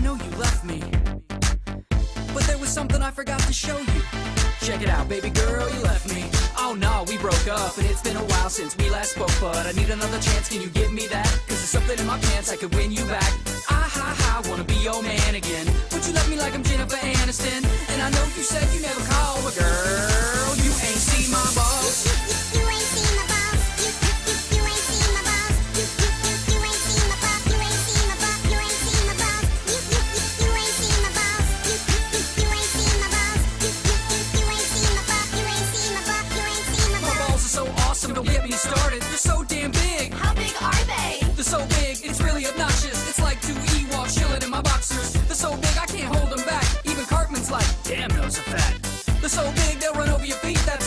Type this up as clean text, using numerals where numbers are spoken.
know you left me, but there was something I forgot to show you. Check it out, baby girl, you left me. Oh no, we broke up, and it's been a while since we last spoke, but I need another chance, can you give me that? Cause there's something in my pants, I could win you back. I wanna be your man again, but you left me like I'm Jennifer Aniston. And I know you said you never call, but girl, you ain't seen my balls. You ain't seen my balls. You ain't seen my balls. You ain't seen my balls. You ain't seen my balls. You ain't seen my balls. You ain't seen my balls. You ain't seen my balls. You ain't seen my balls. You ain't seen my balls. You ain't seen my My balls. balls are so awesome, don't get me started. They're so damn big. How big are they? They're so big, it's really obnoxious. It's like two Ewoks chilling in my boxers. They're so big, I can't hold them back. Even Cartman's like, damn, those are fat. They're so big, they'll run over your feet. That's